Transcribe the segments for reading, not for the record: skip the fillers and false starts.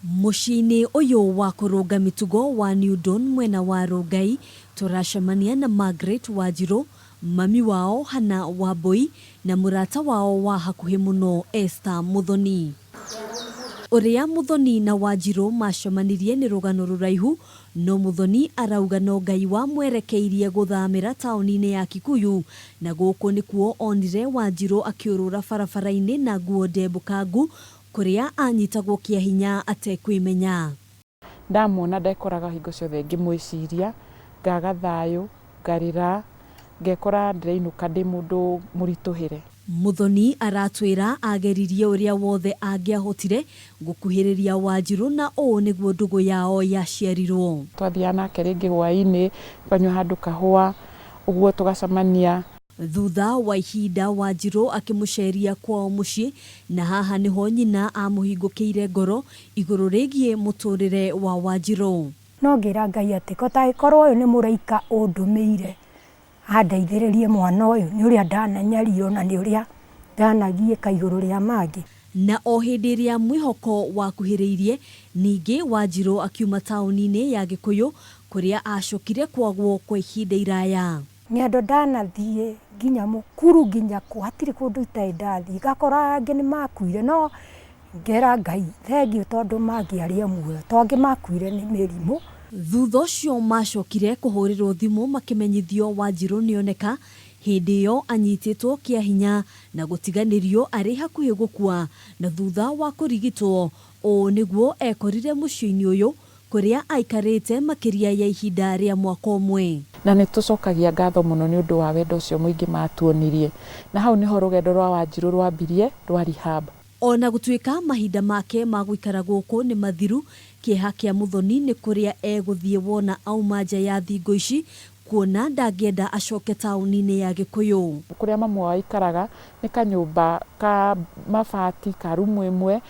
Muciini uyu wa kurunga mitugo wa New Dawn mwena wa Rongai turacemania na Margaret Wanjiru, mami wao Hana Wambui na murata wao wa hakuhi muno Esther Muthoni. Uria Muthoni na Wanjiru macemanirie ni Rugano ruraihu, no Muthoni arauga no Ngai wa mwerekeirie guthamira tauni-ini ya Kikuyu, na guku nikuo onire Wanjiru akiurura barabara-ini na nguo ndembukangu kuria anyitagwo kieha atekwimenya. Ndamwona ndekoraga hingo ciothe ngimwiciria, ngaga thayu, ngarira, ngekora ndirainuka ndi mundu murituhire. Muthoni aratwira ageririe uria wothe angiahotire gukuhiriria Wanjiru, na o niguo ndugu yao yaciarirwo. Twathia nake ringi hwaini, twanyua handu kahua, uguo tugacemania. Thutha wa ihinda Wanjiru akimuceria kwao mucii, na haha niho nyina amuhingukiire ngoro iguru rigie muturire wa Wanjiru. No ngira Ngai ati kotagikorwo uyu ni muraika undumiire andeithiririe mwana uyu ni uria ndananyario na ni uria ndanagieka iguru ria mangi. Na o hindi ria mwihoko wakuhiriirie, ningi Wanjiru akiuma tauni-ini ya Kikuyu kuria acokire kwagwo kwa ihinda iraya. Ngendo ndanathie nginya mukuru nginya ku hatiri kundu itai ndathie, gakora angi ni makuire, no ngera Ngai thengiu tondu mangiaria muoyo, tongi makuire ni mirimu. Thutha ucio macokire kuhurirwo thimu makimenyithio Wanjiru nioneka, hindi iyo anyititwo kieha na gutiganirio ari hakuhi gukua, na thutha wa kurigitwo o niguo ekorire mucii-ini uyu kuria aikarite makiria ya ihinda ria mwaka umwe. Na nitucokagia ngatho muno ni undu wa wendo ucio muingi matuonirie, na hau niho rugendo rwa Wanjiru rwambirie rwa rehab. Ona gutuika mahinda make ma guikara guku ni mathiru, kieha kia Muthoni ni kuria eguthie wona auma nja ya thingo ici, kuona ndangienda acoke tauni-ini ya Kikuyu. Kuria mamu wao ikaraga ni kanyumba ka mabati ka rumu imwe,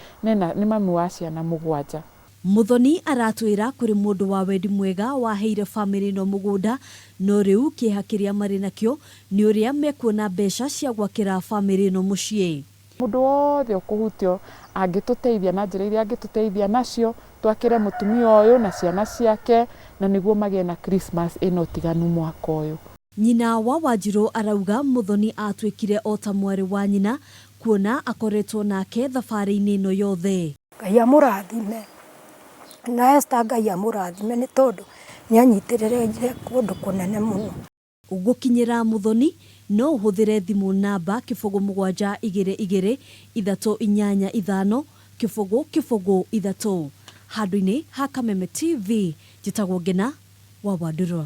ni mamu wa ciana mugwanja. Muthoni aratwira kuri mundu wa wendi mwega waheire family no mugunda, no riu kieha kiria mari nakio ni uria mekuona mbeca cia gwakira family no mucii. Mundu wothe ukuhutio angituteithia na njira iria angituteithia nacio, twakire mutumia uyu na ciana ciake, na niguo magie na Christmas ino tiganu mwaka uyu. Nyina wa Wanjiru arauga Muthoni atwikire o ta mwari wa nyina, kuona akoretwo nake thabari-ini ino yothe. Ngai amurathime, na Esther Ngai amurathime ni tondu ni anyitiriire kundu kunene muno. Gukinyira Muthoni no uhuthire thimu namba 0772855033 handu-ini ha Kameme TV. Njitagwo Ngina wa Wandirwa.